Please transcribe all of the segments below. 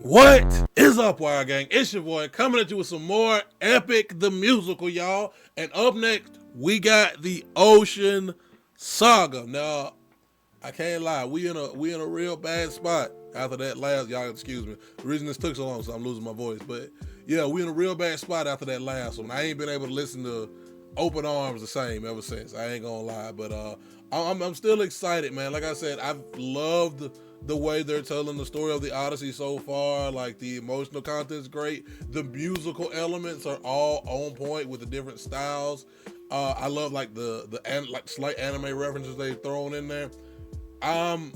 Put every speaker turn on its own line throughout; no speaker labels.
What is up, Wire Gang? It's your boy coming at you with some more Epic the Musical, y'all. And up next, we got the Ocean Saga. Now, I can't lie, we in a real bad spot after that last. Y'all excuse me. The reason this took so long is I'm losing my voice, but yeah, we in a real bad spot after that last one. I ain't been able to listen to Open Arms the same ever since. I ain't gonna lie, but I'm still excited, man. Like I said, I've loved the way they're telling the story of the Odyssey so far. Like, the emotional content's great. The musical elements are all on point with the different styles. I love like the slight anime references they've thrown in there. I'm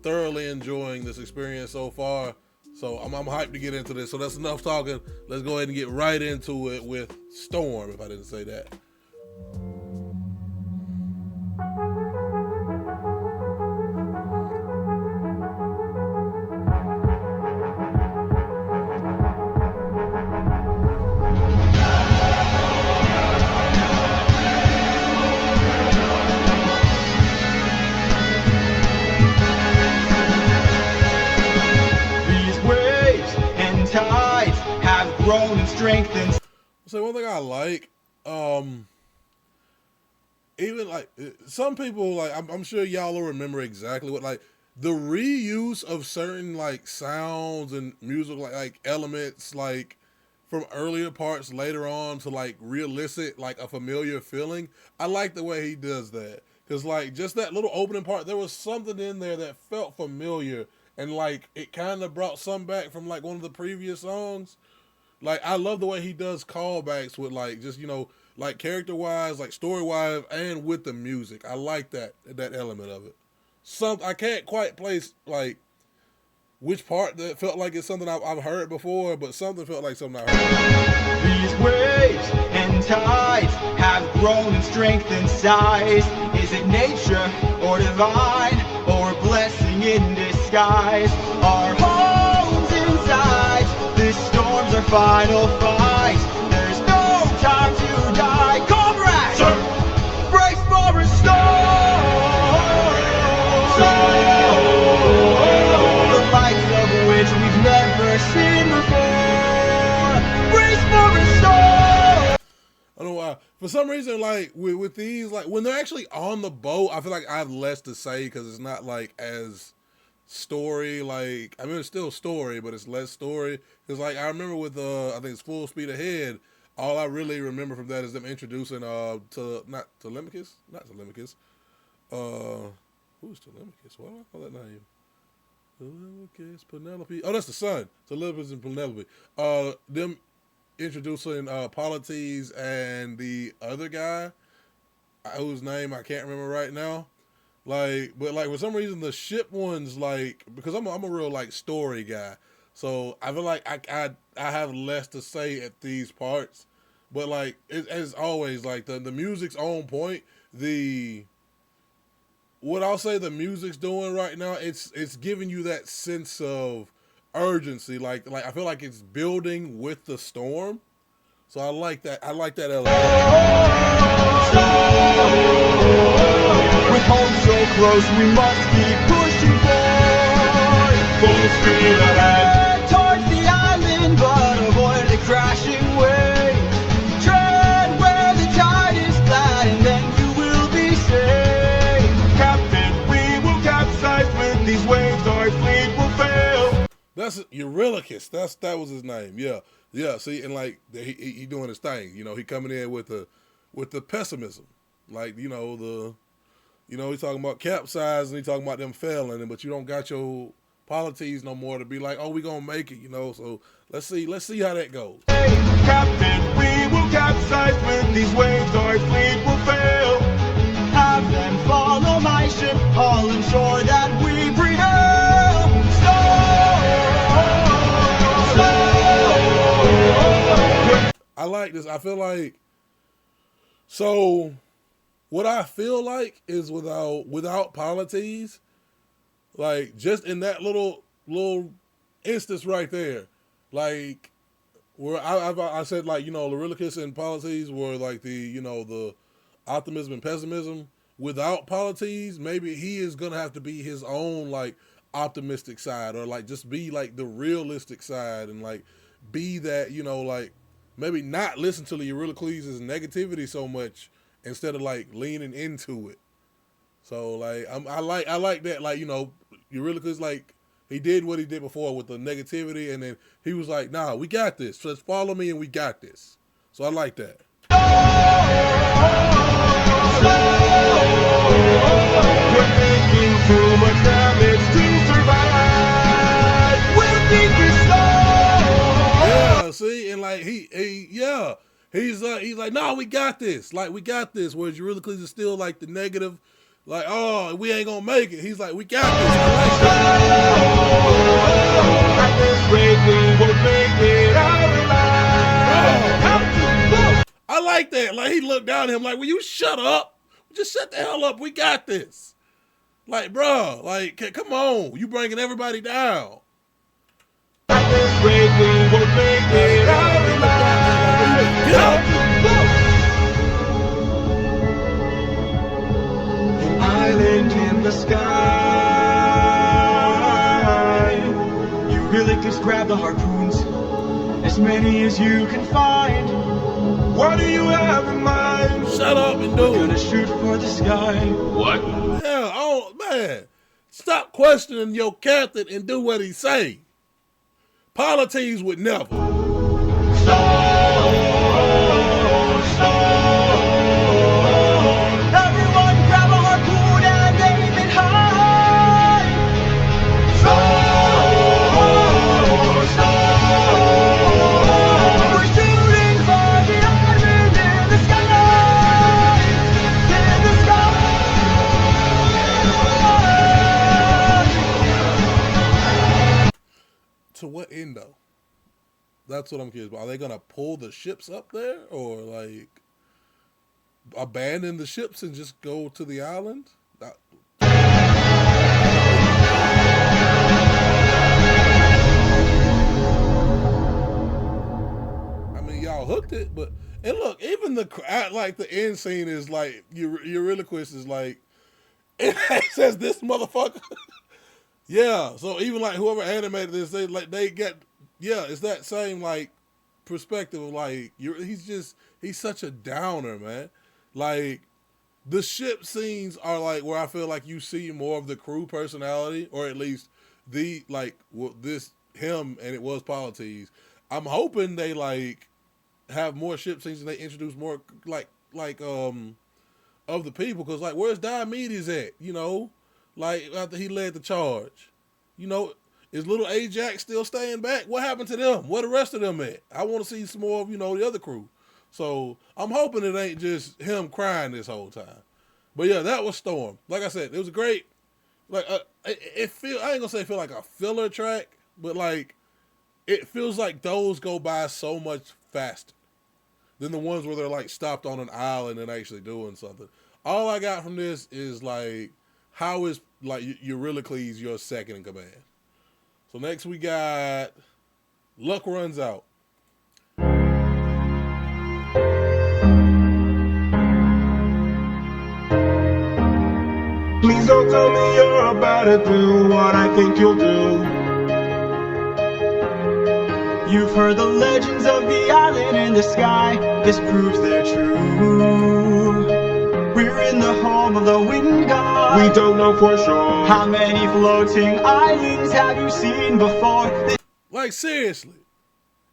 thoroughly enjoying this experience so far. So I'm hyped to get into this. So that's enough talking. Let's go ahead and get right into it with Storm, if I didn't say that.
Tides have grown and strengthened.
So one thing I like, even like some people, like I'm sure y'all will remember exactly what, like, the reuse of certain like sounds and music, like elements, like from earlier parts later on to like reelicit like a familiar feeling. I like the way he does that, because like just that little opening part, there was something in there that felt familiar, and like it kind of brought some back from like one of the previous songs. Like, I love the way he does callbacks with like just, like character wise, like story wise, and with the music. I like that element of it. I can't quite place like which part that felt like it's something I've heard before, but something felt like something I heard.
These waves and tides have grown in strength and size. Is it nature or divine, or a blessing in disguise? Our homes inside, this storm's our final fight. There's no time to die. Comrades, sir, brace for a storm. The likes of which we've never seen before. Brace for a storm.
I don't know why. For some reason, like with these, like when they're actually on the boat, I feel like I have less to say because it's not like as story. Like, I mean, it's still story, but it's less story. Because like I remember with I think it's Full Speed Ahead. All I really remember from that is them introducing not Telemachus. Who's Telemachus? Why do I call that name? Telemachus, Penelope. Oh, that's the son. Telemachus and Penelope. Them introducing Polites and the other guy whose name I can't remember right now. Like, but like for some reason the ship ones, like, because I'm a real like story guy, so I feel like I have less to say at these parts. But like as always, like the music's on point. What I'll say the music's doing right now, it's giving you that sense of urgency. Like I feel like it's building with the storm. So I like that. I like that element.
With home so close, we must keep pushing forward. Full speed ahead towards the island, but avoid the crashing waves. Tread where the tide is flat, and then you will be safe. Captain, we will capsize with these waves. Our fleet will fail.
That's Urillicus. That was his name. Yeah. See, and like he doing his thing. He coming in with the pessimism. Like he's talking about capsizing. He's talking about them failing, but you don't got your polities no more to be like, oh, we gonna make it. So let's see how that goes.
Hey, Captain, we will capsize with these waves. Our fleet will fail. Have them follow my ship. I'll ensure that we prevail.
I like this. I feel like, so what I feel like is without polities, like just in that little instance right there, like where I said, like, Urillicus and polities were like the optimism and pessimism. Without polities, maybe he is gonna have to be his own like optimistic side, or like just be like the realistic side, and like be that, like maybe not listen to the Urillicus' negativity so much instead of like leaning into it. So like I like that, like, Urillicus, like he did what he did before with the negativity, and then he was like, nah, we got this. Just follow me and we got this. So I like that.
We're making too much damage to survive. We'll beat this storm.
Yeah, see, and like he's like, no, we got this. Like, we got this. Whereas Urillicus is still like the negative, like, oh, we ain't gonna make it. He's like, we got this. I like that.
At this rate, we won't make it out alive.
I like that. Like, he looked down at him like, will you shut up? Just shut the hell up. We got this. Like, bro, like, come on. You bringing everybody down.
At this rate, we won't make it out alive. An island in the sky. Urillicus, grab the harpoons, as many as you can find. What do you have in mind?
Shut up and do it.
We're gonna shoot for the sky. What?
Yeah, oh man. Stop questioning your captain and do what he say. Polities would never.
Everyone grab a harpoon and aim it high. We're shooting for the island in the sky. In the sky.
To what end though? That's what I'm curious about. Are they gonna pull the ships up there, or like abandon the ships and just go to the island? I mean, y'all hooked it, but and look, even the end scene is like Urillicus is like, it says this motherfucker. Yeah, so even like whoever animated this, they get, yeah, it's that same like perspective of like he's such a downer, man. Like the ship scenes are like where I feel like you see more of the crew personality, or at least the like this him, and it was Polites. I'm hoping they like have more ship scenes and they introduce more like of the people, because like where's Diomedes at? Like after he led the charge, is little Ajax still staying back? What happened to them? Where the rest of them at? I want to see some more of the other crew. So I'm hoping it ain't just him crying this whole time. But yeah, that was Storm. Like I said, it was a great. Like I ain't gonna say it feel like a filler track, but like it feels like those go by so much faster than the ones where they're like stopped on an island and actually doing something. All I got from this is like, how is like Urillicus your second in command? So next we got Luck Runs Out.
Please don't tell me you're about to do what I think you'll do. You've heard the legends of the island in the sky. This proves they're true. We're in the home of the wind god. We don't know for sure. How many floating islands have you seen before?
Like seriously,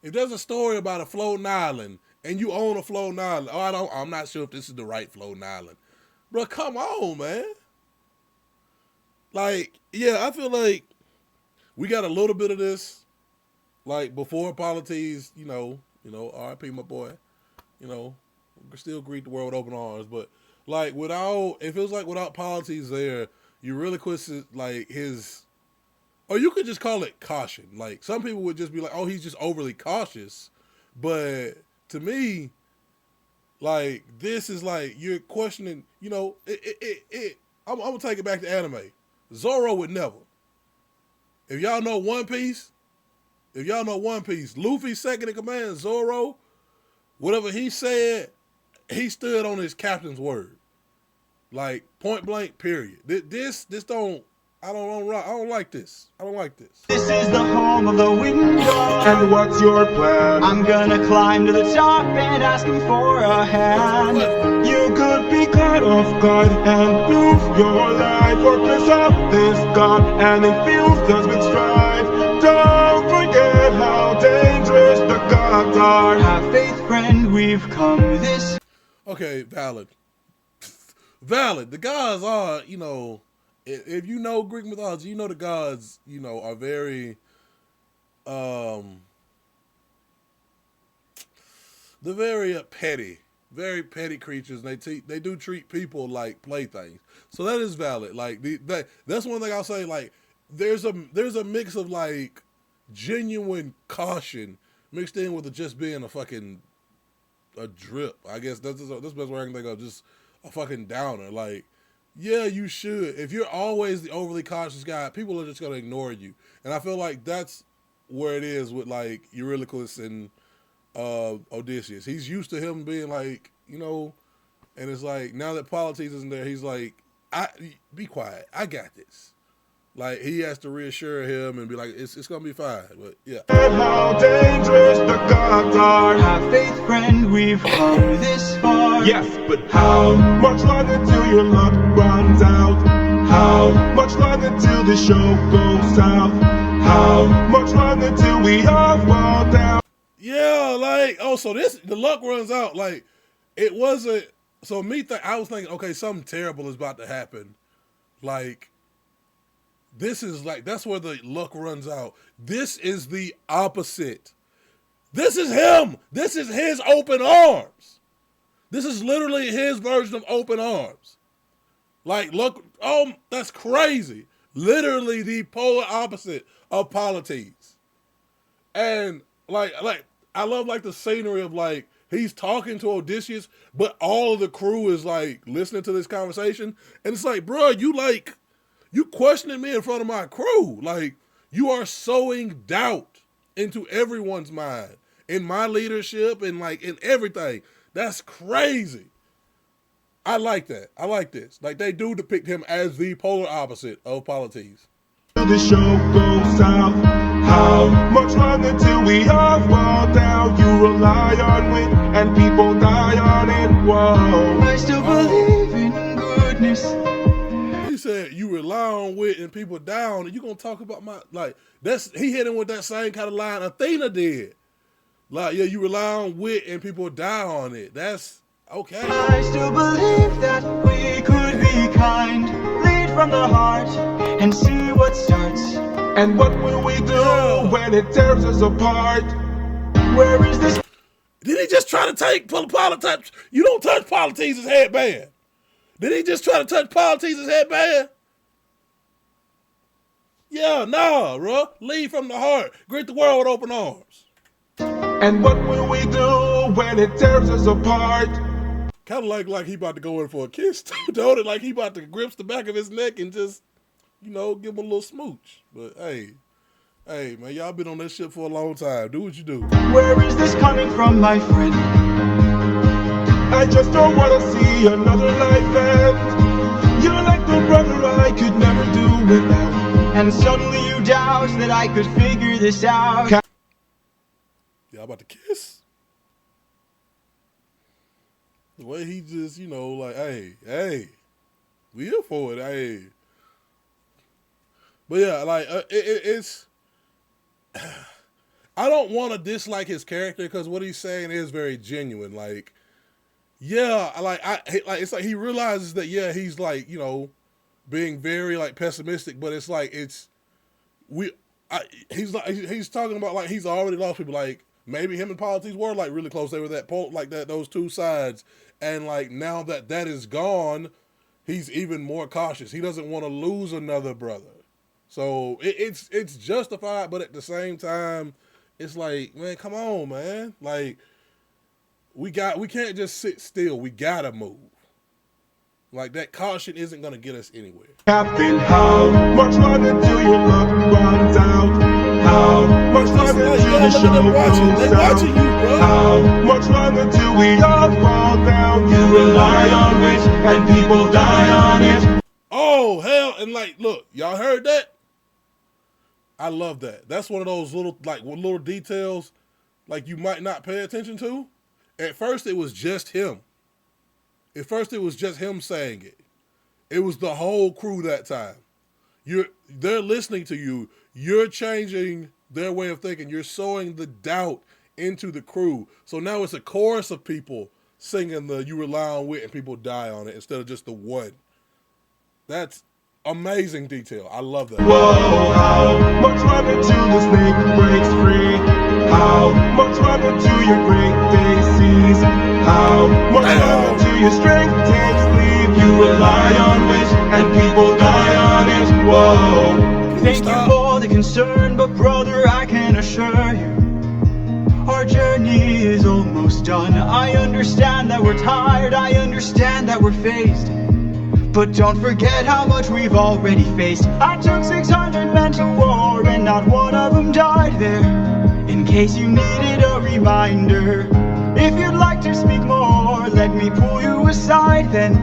if there's a story about a floating island and you own a floating island, I'm not sure if this is the right floating island. Bro, come on, man. Like, yeah, I feel like we got a little bit of this, like before Polites, R.I.P. my boy, still greet the world with open arms, but like it feels like without Polites there, Urillicus is like or you could just call it caution. Like some people would just be like, oh, he's just overly cautious, but to me, like this is like you're questioning, I'm gonna take it back to anime. Zoro would never. If y'all know One Piece, Luffy's second in command, Zoro, whatever he said, he stood on his captain's word. Like point blank, period. This don't I don't like this. I don't like this.
This is the home of the window.
And what's your plan?
I'm gonna climb to the top and ask him for a hand.
You could be caught off guard and lose your life, or piss off this god and infuse us with strife. Don't forget how dangerous the gods are.
Have faith, friend, we've come this.
Okay, valid. Valid. The gods are, you know, if you know Greek mythology, you know the gods, you know, are very, they're very very petty creatures. And they do treat people like playthings. So that is valid. Like that's one thing I'll say. Like there's a mix of like genuine caution mixed in with it just being a drip. I guess that's the best way I can think of. Just a fucking downer. Like, yeah, you should. If you're always the overly cautious guy, people are just gonna ignore you. And I feel like that's where it is with like Urillicus and Odysseus. He's used to him being like, you know, and it's like now that Polites isn't there, he's like, be quiet. I got this. Like he has to reassure him and be like, it's gonna be fine. But yeah.
And how dangerous the gods are.
Have faith, friend, we've come this far.
Yes, but how much longer till your luck runs out? How much longer till the show goes south? How much longer till we all fall down?
Yeah, like, oh, so the luck runs out. Like, it wasn't, so I was thinking, okay, something terrible is about to happen. Like, this is like, that's where the luck runs out. This is the opposite. This is him. This is his open arms. This is literally his version of open arms. Like, look, oh, that's crazy. Literally the polar opposite of Polites. And like I love like the scenery of like he's talking to Odysseus, but all of the crew is like listening to this conversation, and it's like, bro, you questioning me in front of my crew. Like you are sowing doubt into everyone's mind, in my leadership and like in everything. That's crazy. I like that. I like this. Like they do depict him as the polar opposite of Polites.
The show goes south. How much longer till we all fall down? You rely on wit and people die on it. Whoa.
I still believe in goodness.
He said you rely on wit and people die on it. You gonna talk about my he hit him with that same kind of line Athena did. Like, yeah, you rely on wit and people die on it. That's okay.
I still believe that we could be kind, lead from the heart, and see what starts.
And what will we do when it tears us apart?
Where is this?
Did he just try to take Polites? You don't touch Polites' headband. Did he just try to touch Polites' headband? Yeah, nah, bro. Lead from the heart. Greet the world with open arms.
And what will we do when it tears us apart?
Kind of like he about to go in for a kiss, don't it? Like he about to grip the back of his neck and just, you know, give him a little smooch. But hey, man, y'all been on this shit for a long time. Do what you do.
Where is this coming from, my friend?
I just don't want to see another life end. You're like the brother I could never do without.
And suddenly you doubt that I could figure this out.
Y'all about to kiss? The way he just, you know, like, hey, we here for it, hey. But yeah, like, it's, I don't want to dislike his character because what he's saying is very genuine. Like, yeah, it's like he realizes that, yeah, he's like, you know, being very like pessimistic, but it's like, he's talking about like, he's already lost people. Like maybe him and Polites were like really close. They were those two sides. And like, now that is gone, he's even more cautious. He doesn't want to lose another brother. So it's justified, but at the same time, it's like, man, come on, man. Like we can't just sit still. We gotta move. Like that caution isn't gonna get us anywhere.
Captain, how much longer till your luck runs out? How much longer till the show goes out? How much longer till we all fall down? You rely on wit and people die on it.
Oh Oh hell! And like, look, y'all heard that? I love that. That's one of those little details like you might not pay attention to. At first, it was just him. Saying it. It was the whole crew that time. They're listening to you. You're changing their way of thinking. You're sowing the doubt into the crew. So now it's a chorus of people singing the "You Rely on Wit" and people die on it instead of just the one. That's amazing detail. I love that.
Whoa, how much run until the snake breaks free? How much run until your great day sees? How much run until your strength takes leave? You rely on which and people die on it. Whoa.
Thank you for the concern, but brother, I can assure you our journey is almost done. I understand that we're tired, I understand that we're phased, but don't forget how much we've already faced. I took 600 men to war and not one of them died there. In case you needed a reminder, if you'd like to speak more, let me pull you aside then.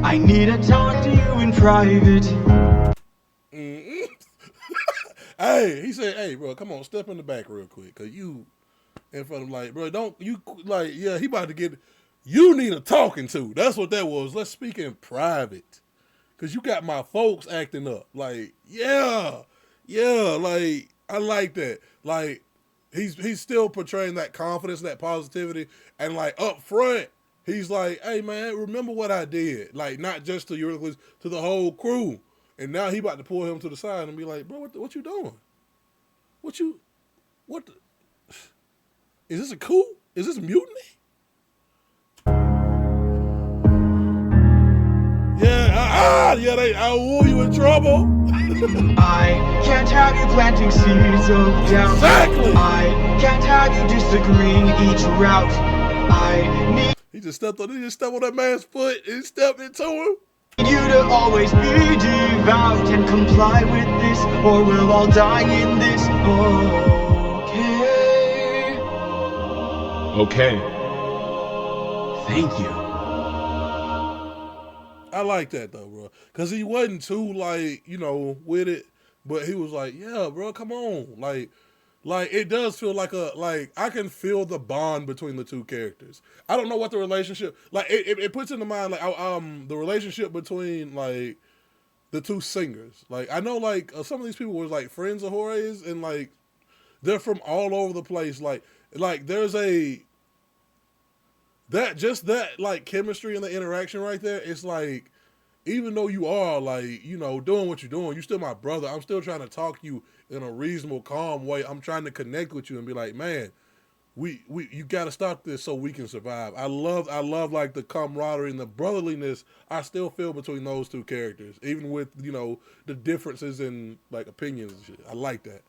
I need to talk to you in private.
Hey, he said, hey, bro, come on, step in the back real quick, because you in front of him, like, bro, don't, you, like, yeah, he about to get, you need a talking to. That's what that was. Let's speak in private. Because you got my folks acting up. Like, yeah, like, I like that. Like, he's still portraying that confidence, that positivity, and, like, up front, he's like, hey, man, remember what I did. Like, not just to Urillicus, to the whole crew. And now he about to pull him to the side and be like, bro, what you doing? Is this a coup? Is this mutiny? Yeah, I woo you in trouble.
I can't have you planting seeds of doubt.
Exactly.
I can't have you disagreeing each route. I need
He just stepped on that man's foot and stepped into him.
you to always be devout and comply with this, or we'll all die in this.
Okay.
Thank you.
I like that though, bro, because he wasn't too like, with it, but he was like, yeah, bro, come on, like it does feel like I can feel the bond between the two characters. I don't know what the relationship, like it puts into mind like the relationship between like the two singers. Like I know like some of these people were like friends of Jorge's and like they're from all over the place. Like there's that like chemistry and the interaction right there. It's like, even though you are like, doing what you're doing, you're still my brother. I'm still trying to talk to you in a reasonable, calm way. I'm trying to connect with you and be like, man, you got to stop this so we can survive. I love like the camaraderie and the brotherliness I still feel between those two characters, even with, the differences in like opinions and shit. I like that.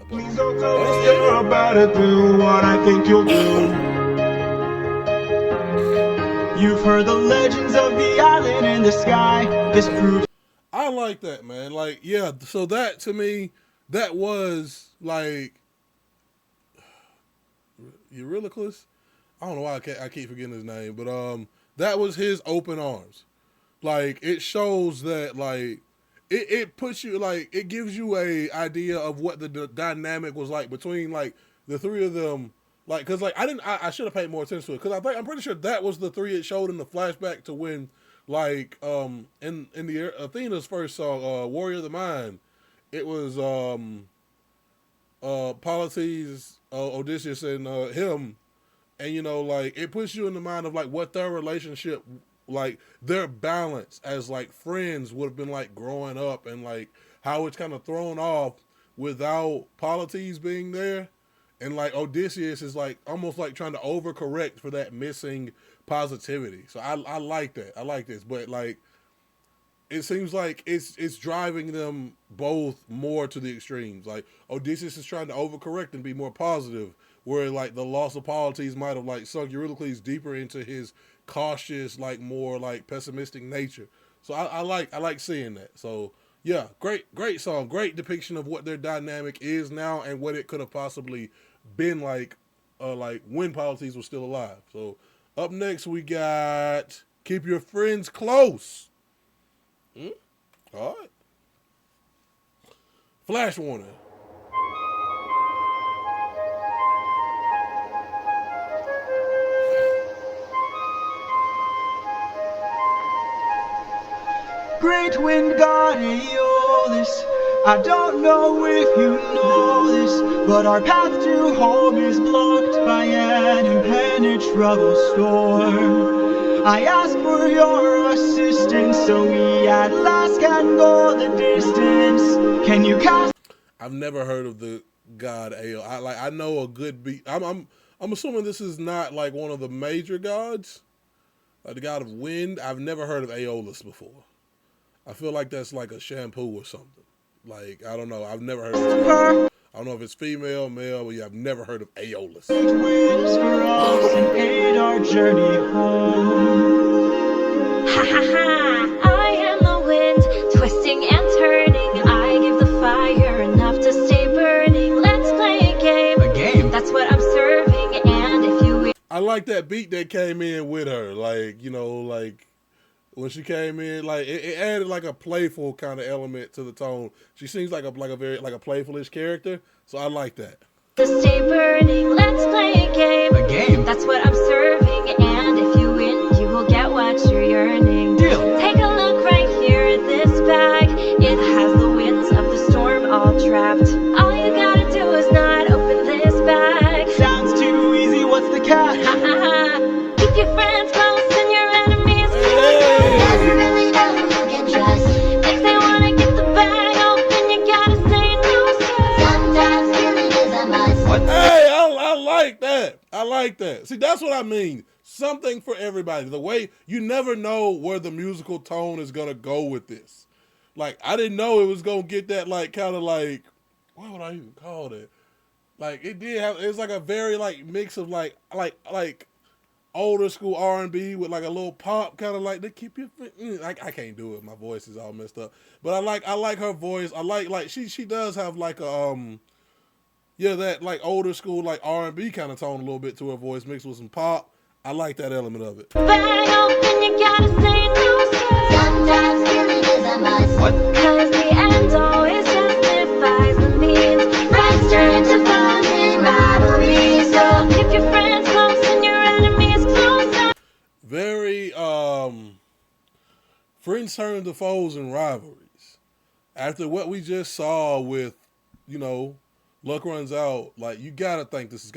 Please don't tell me you're about to do what I think you'll do.
You've heard the legends of the island in the sky. This proves
I like that, man. Like, yeah, so that to me, that was like Urillicus. I don't know why I keep forgetting his name, but that was his open arms. Like, it shows that like it puts you, like, it gives you a idea of what the dynamic was like between like the three of them. Like, cause like I should have paid more attention to it, cause I'm pretty sure that was the three it showed in the flashback to when like in the Athena's first song, Warrior of the Mind, it was Polites, Odysseus, and him, and like it puts you in the mind of like what their relationship, like their balance as like friends would have been like growing up, and like how it's kind of thrown off without Polites being there. And like Odysseus is like almost like trying to overcorrect for that missing positivity. So I like that. I like this, but like it seems like it's driving them both more to the extremes. Like Odysseus is trying to overcorrect and be more positive, where like the loss of Polites might have like sunk Urillicus deeper into his cautious, like more like pessimistic nature. So I like seeing that. So yeah, great song, great depiction of what their dynamic is now and what it could have possibly been like when policies were still alive. So up next we got keep your friends close. All right. Flash warning.
Great wind god Aololis, I don't know if you know this, but our path to home is blocked by an impenetrable storm. I ask for your assistance so we at last can go the distance. Can you cast?
I've never heard of the god Aololis. I know a good beat. I'm assuming this is not like one of the major gods, like the god of wind. I've never heard of Aololis before. I feel like that's like a shampoo or something. Like, I don't know. I've never heard of this guy. I don't know if it's female, male, but yeah, I've never heard of Aololis.
Winds for us and aid our journey home.
Ha ha ha! I am the wind, twisting and turning. I give the fire enough to stay burning. Let's play a game.
A game?
That's what I'm serving. And if you
I like that beat that came in with her. Like, like when she came in, like it added like a playful kind of element to the tone. She seems like a very like a playfulish character, so I like that.
to stay burning, let's play a game.
A game?
That's what I'm serving. And if you win, you will get what you're yearning.
Deal.
Take a look right here in this bag. It has the winds of the storm all trapped. All you gotta do is not open this bag.
Sounds too easy, what's the catch?
Ha ha ha! Keep your friends close and your enemies
Hey!
never really know who you can trust. If they wanna get the bag open, you gotta say no, sir. Sometimes killing is a must.
What?
Hey, I like that. I like that. See, that's what I mean. Something for everybody. The way you never know where the musical tone is gonna go with this. Like, I didn't know it was gonna get that like kind of like, what would I even call it? Like it did have. It was like a very like mix of like older school R&B with like a little pop kind of like they keep you. I can't do it. My voice is all messed up. But I like her voice. I like she does have like a yeah, that like older school like R&B kind of tone a little bit to her voice mixed with some pop. I like that element of it.
Bag open, you gotta say no, sir. Sometimes killing is a must.
What?
Cause the end always justifies the means. Friends turn to foes in rivalry. So keep your friends close and your enemies closer.
Very friends turn to foes and rivalries. After what we just saw with, Luck Runs Out, like you gotta think this is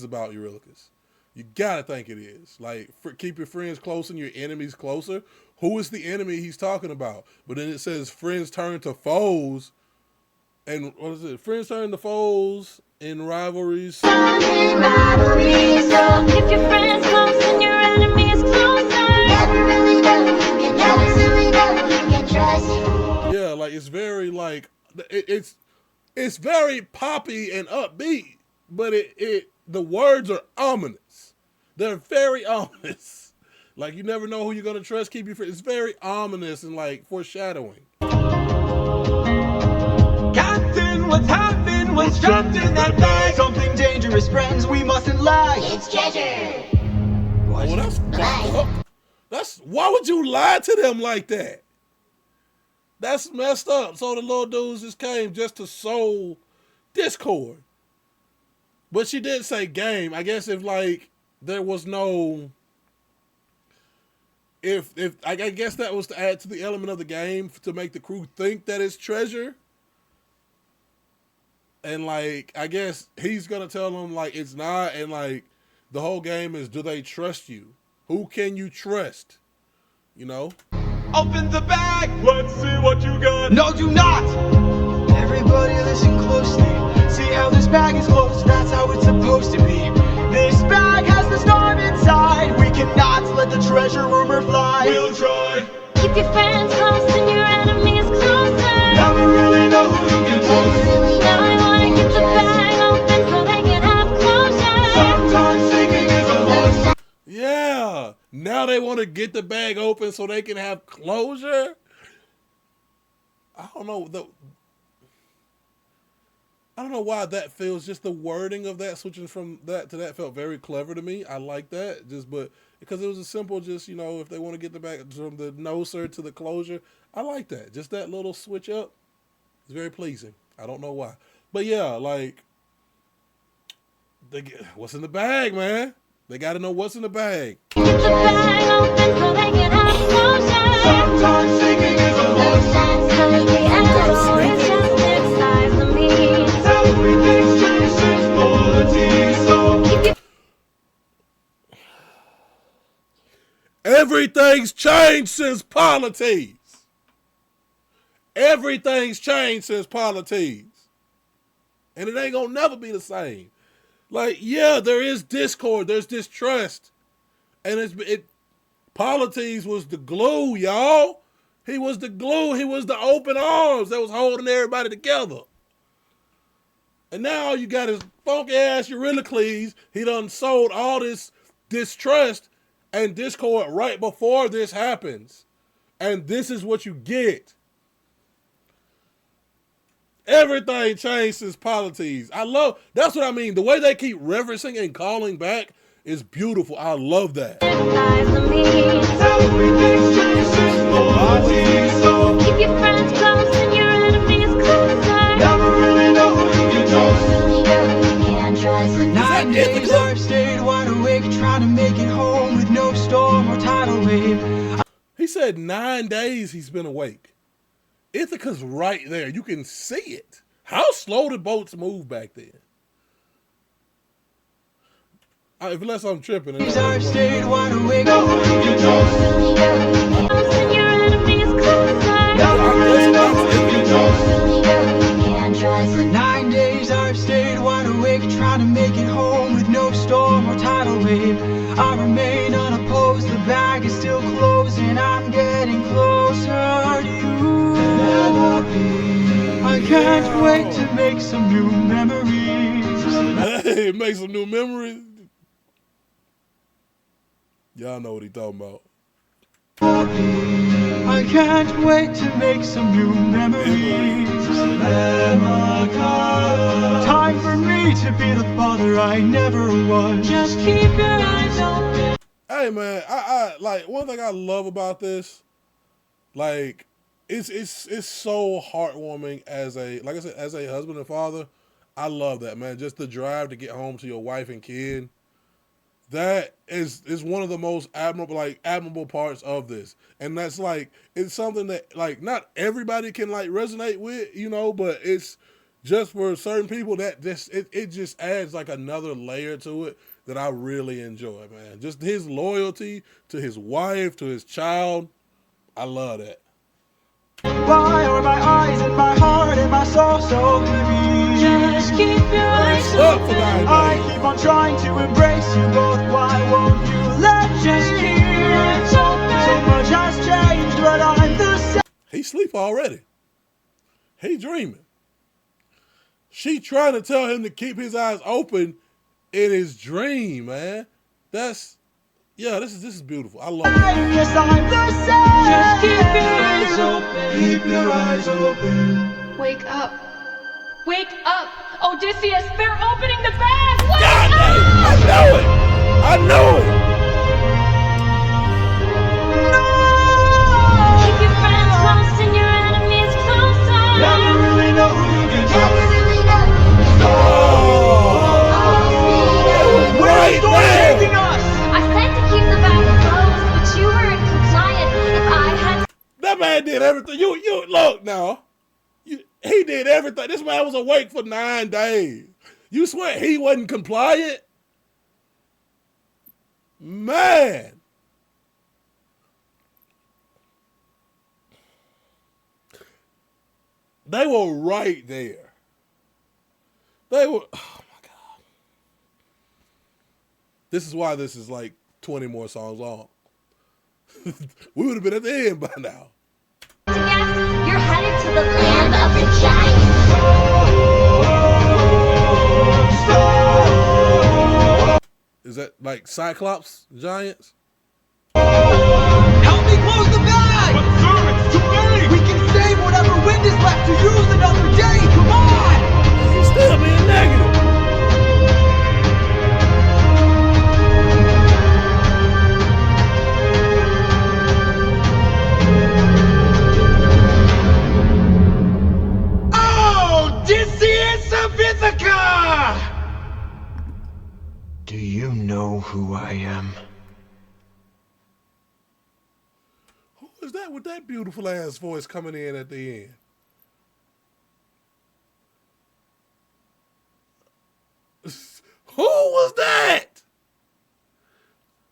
about Urillicus. You gotta think it is. Like keep your friends close and your enemies closer. Who is the enemy he's talking about? But then it says friends turn to foes. And what is it? Friends turn to foes in rivalries.
In rivalry. So keep your friends close and your enemies closer. Never really know who you can trust. Never really know who you can trust.
Yeah, like it's very like it's very poppy and upbeat, but the words are ominous. They're very ominous. Like you never know who you're gonna trust. Keep your friends. It's very ominous and like foreshadowing.
Captain, what's happened? What's trapped in that bag? Something dangerous, friends, we mustn't lag.
It's treasure.
Well, that's fucked up. Why would you lie to them like that? That's messed up. So the little dudes just came just to sow discord. But she did say game. I guess if like there was no, if I guess that was to add to the element of the game to make the crew think that it's treasure. And like I guess he's gonna tell them like it's not, and like the whole game is do they trust you? Who can you trust?
Open the bag! Let's see what you got! No, do not! Everybody listen closely. See how this bag is closed? That's how it's supposed to be. This bag has the storm inside. We cannot let the treasure rumor fly. We'll try.
Keep your friends close and your enemies closer.
Never really know who you can trust.
Now I wanna get the bag open so they can have closure.
Sometimes thinking is a must.
Yeah. Now they want to get the bag open so they can have closure. I don't know. I don't know why that feels, just the wording of that, switching from that to that felt very clever to me. I like that, just but because it was a simple, just if they want to get the back from the no sir to the closure, I like that. Just that little switch up is very pleasing. I don't know why, but yeah, like what's in the bag, man? They got to know what's in the bag.
Keep the bag open so they can have closure.
Sometimes singing is a lotion.
Cause the always just excise the means.
Everything's changed since quality, so
Keep your
Everything's changed since Polities. Everything's changed since Polities. And it ain't gonna never be the same. Like, yeah, there is discord, there's distrust. And Polities was the glue, y'all. He was the glue, he was the open arms that was holding everybody together. And now you got his funky ass Urillicus. He done sold all this distrust and discord right before this happens. And this is what you get. Everything changed since Polities. That's what I mean. The way they keep referencing and calling back is beautiful. I love that.
excise the means.
everything's changed since quality, so
Keep your friends close and your enemies closer.
never really know who you can trust.
Really know you can't trust.
9 days I've stayed wide awake, trying to make it home with no storm or tidal wave.
He said 9 days he's been awake. Ithaca's right there. You can see it. How slow did boats move back then? Unless I'm tripping.
I've stayed wide awake, know who you can trust.
Really know you close and your enemies closer.
Never really know who you can trust.
Really know you can't trust.
9 days I've stayed wide awake, trying to make it home with no storm or tidal wave. I remain unopposed, the bag is still closing, I'm getting closer to you. I can't wait to make some new memories.
Hey, make some new memories. Y'all know what he talking about.
I can't wait to make some new memories. Time for me to be the father I never was. Just keep your eyes open.
Hey man, I like one thing I love about this, like it's so heartwarming as like I said, as a husband and father. I love that, man. Just the drive to get home to your wife and kid. That is one of the most admirable parts of this. And that's like, it's something that like not everybody can like resonate with, but it's just for certain people that it just adds like another layer to it that I really enjoy, man. Just his loyalty to his wife, to his child. I love that.
Why are my eyes and my heart and my soul so heavy? Just keep your eyes
Up for
open.
that,
I
baby.
keep on trying to embrace you both. Why won't you let just keep your eyes open? So much has changed, but I'm the same.
He sleep already. He dreaming. She trying to tell him to keep his eyes open in his dream, man. This is beautiful. I love it.
Yes, I'm the same. Just keep your eyes open. Keep your eyes open.
Wake up. Wake up! Odysseus, they're opening the bag! Wake
God
up!
dang, I know it. I know it.
Keep your friends close and your enemies closer.
Never really know who you can
Never
trust.
really know you can trust.
Right there.
Taking us.
I said to keep the bag closed, but you weren't compliant. If I had
That man did everything. You look now. He did everything. This man was awake for 9 days. You swear he wasn't compliant? Man. They were right there. They were, oh my God. This is why this is like 20 more songs long. We would have been at the end by now.
to guess, you're headed to the land of the giants.
Is that like Cyclops giants?
Help me close the bag.
But sir, it's too late!
We can save whatever wind is left to use another day. Come on.
He's still
who I am.
Who is that with that beautiful ass voice coming in at the end? Who was that?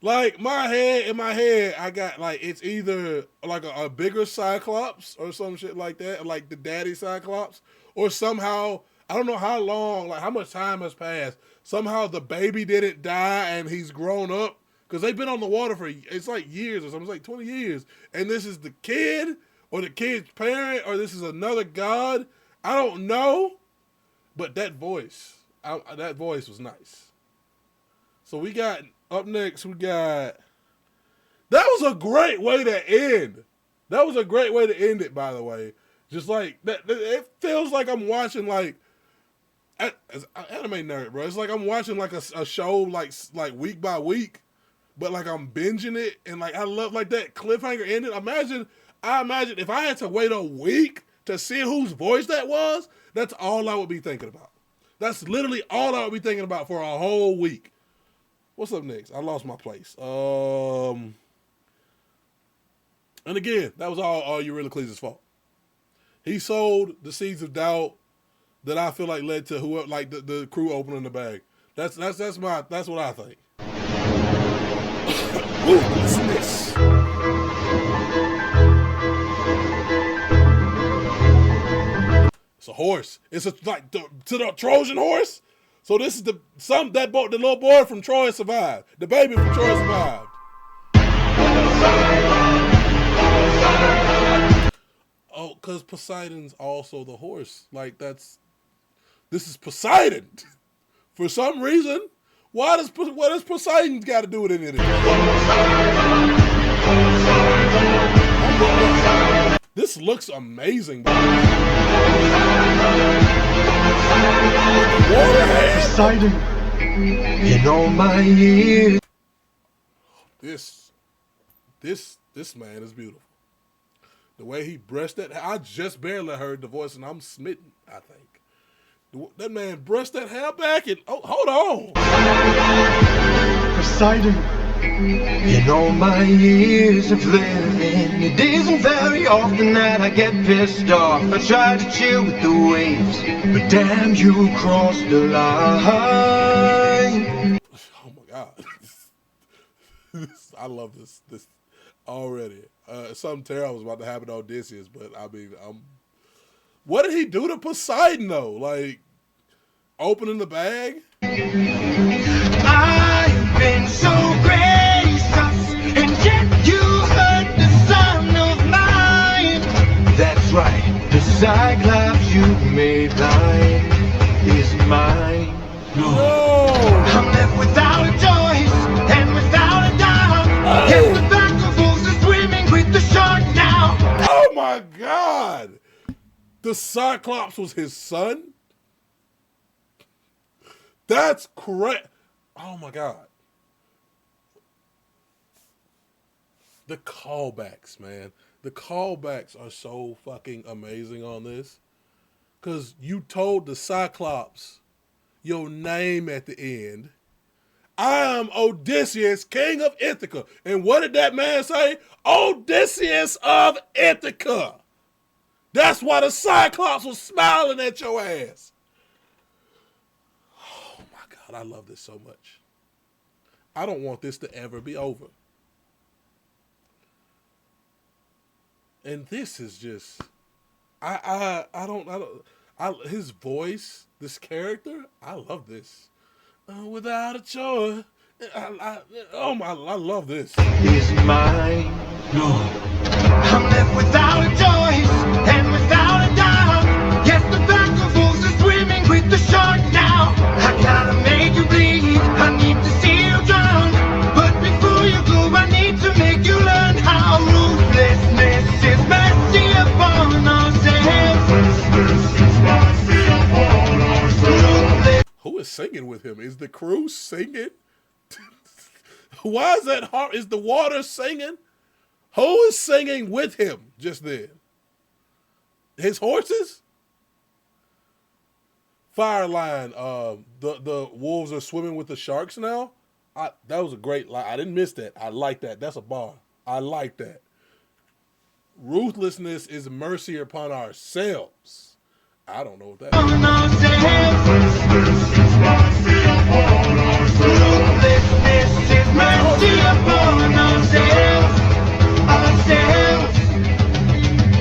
Like in my head, I got like it's either like a bigger Cyclops or some shit like that, like the daddy Cyclops, or somehow I don't know how long, like how much time has passed. Somehow the baby didn't die and he's grown up because they've been on the water for it's like years or something, it's like 20 years, and this is the kid or the kid's parent or this is another god. I don't know, but that voice was nice. So we got up next. We got that was a great way to end. That was a great way to end it. By the way, just like that, it feels like I'm watching like as an anime nerd, bro. It's like I'm watching like a show like week by week, but like I'm binging it and like I love like that cliffhanger ending. I imagine if I had to wait a week to see whose voice that was, that's all I would be thinking about. That's literally all I would be thinking about for a whole week. What's up next? I lost my place. And again, that was all Urillicus' fault. He sowed the seeds of doubt that I feel like led to whoever, like the crew opening the bag. That's what I think. Ooh, listen to this. It's a horse. It's to the Trojan horse. So this is the little boy from Troy survived. The baby from Troy survived. Oh, because Poseidon's also the horse. Like this is Poseidon. For some reason, what does Poseidon got to do with any of this? This looks amazing.
Poseidon, in all my years.
This man is beautiful. The way he brushed that, I just barely heard the voice, and I'm smitten. I think that man brushed that hair back, and hold on.
Poseidon, in all my years of living, it isn't very often that I get pissed off. I try to chill with the waves, but damn, you crossed the line.
Oh my god, I love this already. Something terrible was about to happen to Odysseus, but I mean, what did he do to Poseidon though? Like opening the bag?
I've been so gracious, and yet you hurt the son of mine. That's right, the Cyclops you made thine is mine.
No!
I'm left without a choice and without a doubt. Yes, the back of wolves are swimming with the shark now.
Oh my god! The Cyclops was his son? That's correct. Oh my god. The callbacks, man. The callbacks are so fucking amazing on this. Because you told the Cyclops your name at the end. I am Odysseus, king of Ithaca. And what did that man say? Odysseus of Ithaca. That's why the Cyclops was smiling at your ass. Oh my God, I love this so much. I don't want this to ever be over. And this is just, his voice, this character, I love this. Without a choice, I love this.
Is mine. No. I'm left without a choice and without a doubt. Yes, the back of wolves are swimming with the shark now. I gotta make you bleed. I need to see you drown. But before you go, I need to make you learn how ruthlessness is mercy upon ourselves.
Who is singing with him? Is the crew singing? Why is that hard? Is the water singing? Who is singing with him just then? His horses? Fireline, the wolves are swimming with the sharks now? That was a great line. I didn't miss that. I like that. That's a bar. I like that. Ruthlessness is mercy upon ourselves. I don't know what that is.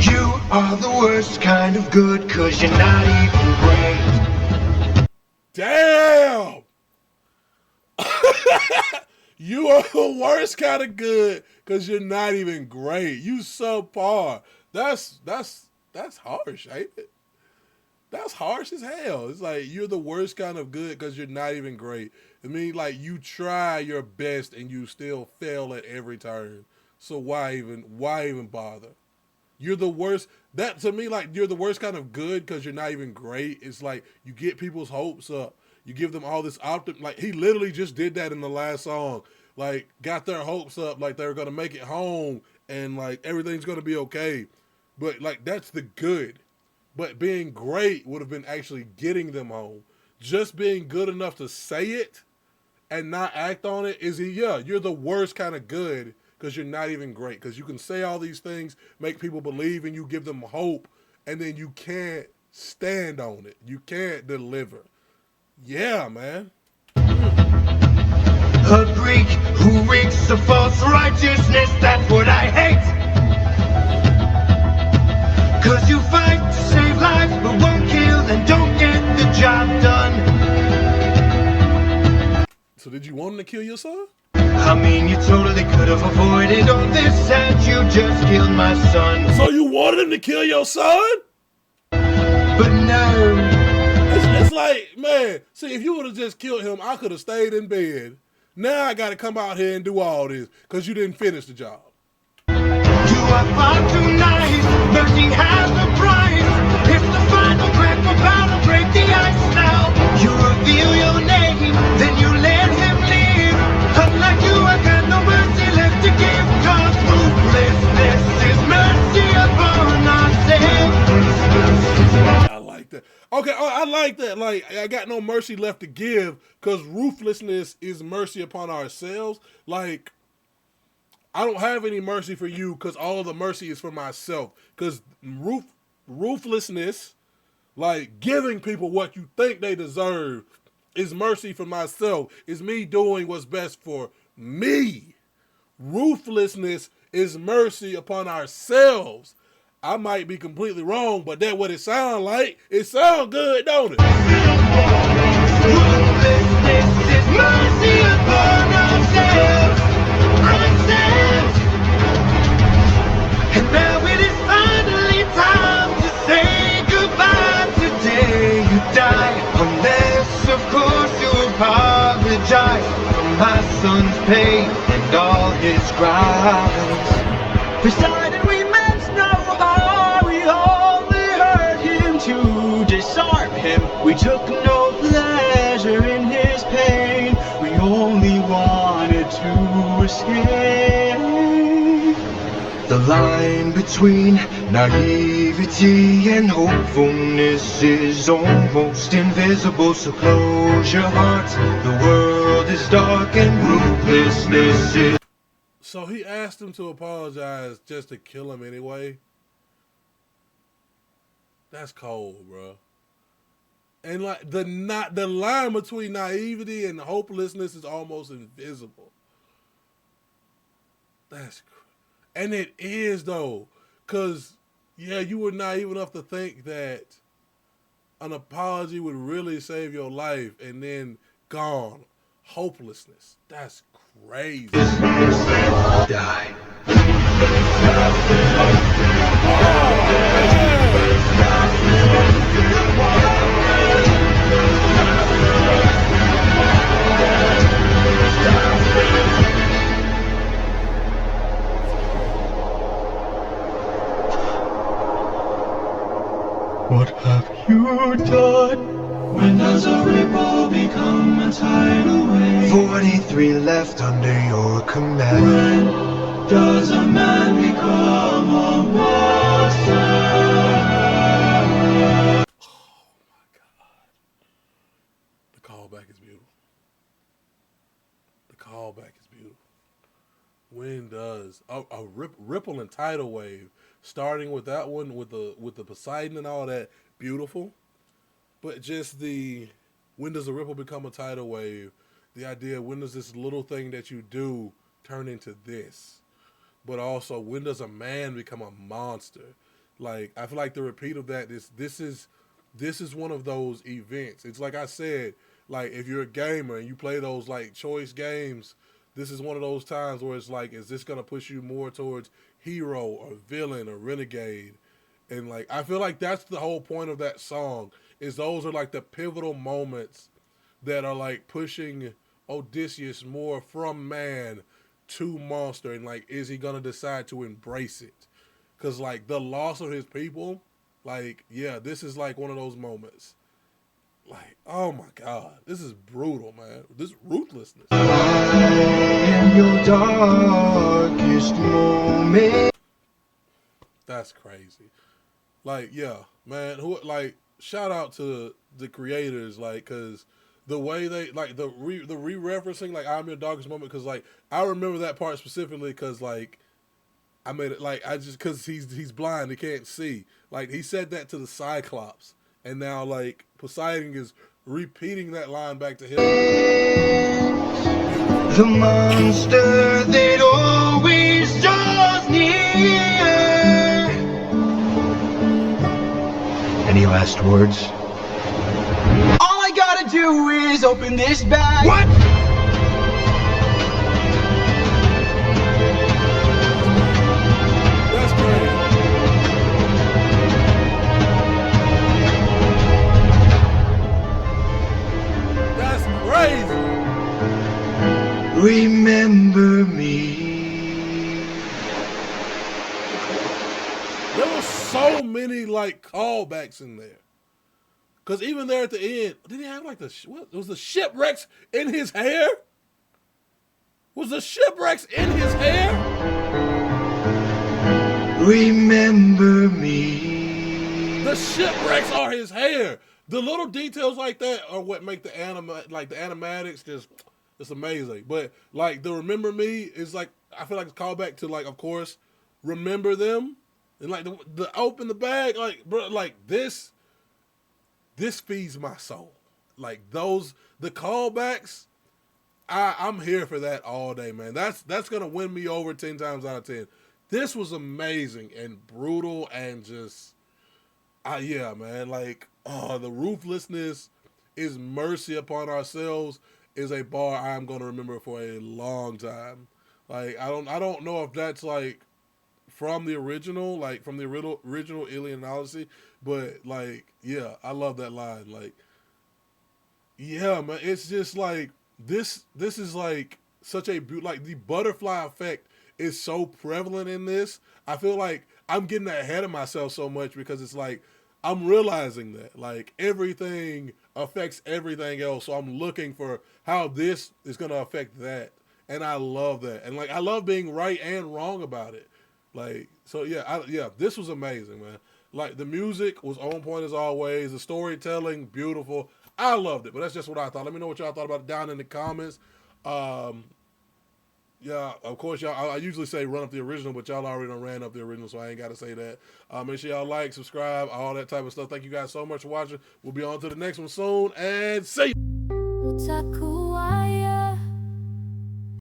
You are the worst kind of good, 'cause you're not even great.
Damn! You are the worst kind of good because you're not even great. You subpar. That's harsh, ain't it? That's harsh as hell. It's like you're the worst kind of good because you're not even great. I mean, like you try your best and you still fail at every turn. So why even bother? You're the worst. That to me, like you're the worst kind of good because you're not even great. It's like you get people's hopes up. You give them all this optimism. Like he literally just did that in the last song. Like got their hopes up, like they were gonna make it home and like everything's gonna be okay. But like that's the good. But being great would have been actually getting them home. Just being good enough to say it and not act on it is you're the worst kind of good because you're not even great. Because you can say all these things, make people believe in you, give them hope, and then you can't stand on it. You can't deliver. Yeah, man.
A Greek who reeks of false righteousness, that's what I hate. 'Cause you fight to save lives, but won't kill and don't get the job done.
So did you want him to kill your son?
I mean, you totally could have avoided all this and you just killed my son.
So you wanted him to kill your son?
But no.
It's like, man, see, if you would have just killed him, I could have stayed in bed. Now I got to come out here and do all this because you didn't finish the job.
You are far too nice. Mercy has a price. It's the final crack, about to break the ice now. You reveal your name, then you let him leave. Unlike you, I got no mercy left to give. 'Cause ruthlessness is mercy upon ourselves.
I like that. Okay, I like that. Like, I got no mercy left to give because ruthlessness is mercy upon ourselves. Like, I don't have any mercy for you because all of the mercy is for myself. Because ruthlessness, like giving people what you think they deserve, is mercy for myself. Is me doing what's best for me. Ruthlessness is mercy upon ourselves. I might be completely wrong, but that's what it sounds like. It sounds good, don't it?
Ruthlessness is mercy upon ourselves. And now it is finally time to say goodbye. Today you die, unless of course you apologize for my son's pain and all his crimes. Poseidon, we meant no harm. We only hurt him to disarm him. We took no pleasure in his pain. We only wanted to escape. The line between naivety and hopefulness is almost invisible. So close your heart. The world is dark and ruthlessness is.
So he asked him to apologize just to kill him anyway. That's cold, bro. And like the line between naivety and hopelessness is almost invisible. And it is though, cause yeah, you were naive enough to think that an apology would really save your life, and then gone, hopelessness. That's crazy.
Die. What have you done? When does a ripple become a tidal wave? 43 left under your command. When does a man become a monster?
Oh my God. The callback is beautiful. The wind does. A ripple and tidal wave, starting with that one with the Poseidon and all that, beautiful. But just the when does a ripple become a tidal wave? The idea, when does this little thing that you do turn into this? But also, when does a man become a monster? Like, I feel like the repeat of that is this is one of those events. It's like I said, like if you're a gamer and you play those like choice games, this is one of those times where it's like, is this gonna push you more towards hero or villain or renegade? And like I feel like that's the whole point of that song, is those are like the pivotal moments that are like pushing Odysseus more from man to monster, and like is he gonna decide to embrace it? Because like the loss of his people, like yeah, this is like one of those moments. Like, oh my god, this is brutal, man. This ruthlessness.
And your darkest moment.
That's crazy. Like, yeah, man. Who like? Shout out to the creators, like, cause the way they like the re-referencing, like, I'm your darkest moment, cause like I remember that part specifically, cause like I made it like I just cause he's blind, he can't see. Like he said that to the Cyclops, and now like Poseidon is repeating that line back to him.
The monster that always draws near. Any last words? All I gotta do is open this bag. What?
That's crazy. That's crazy.
Remember me.
There were so many like callbacks in there. Cause even there at the end, did he have like what was the shipwrecks in his hair? Was the shipwrecks in his hair?
Remember me.
The shipwrecks are his hair. The little details like that are what make the animatics just it's amazing. But like the remember me is like I feel like it's callback to like of course remember them and like the open the bag like bro like this feeds my soul. Like the callbacks. I'm here for that all day, man. That's gonna win me over 10 times out of 10. This was amazing and brutal and just, yeah, man. Like, the ruthlessness is mercy upon ourselves is a bar I'm gonna remember for a long time. Like, I don't know if that's like from the original, like from the original Alien Odyssey, but like, yeah, I love that line. Like, yeah, man, it's just like this is like such a like the butterfly effect is so prevalent in this. I feel like I'm getting ahead of myself so much because it's like I'm realizing that like everything affects everything else. So I'm looking for how this is going to affect that. And I love that. And like I love being right and wrong about it. Like so yeah, this was amazing, man. Like the music was on point as always, the storytelling beautiful. I loved it, but that's just what I thought. Let me know what y'all thought about it down in the comments. Yeah, of course, y'all. I usually say run up the original, but y'all already done ran up the original, so I ain't got to say that. Make sure y'all like, subscribe, all that type of stuff. Thank you guys so much for watching. We'll be on to the next one soon, and see you.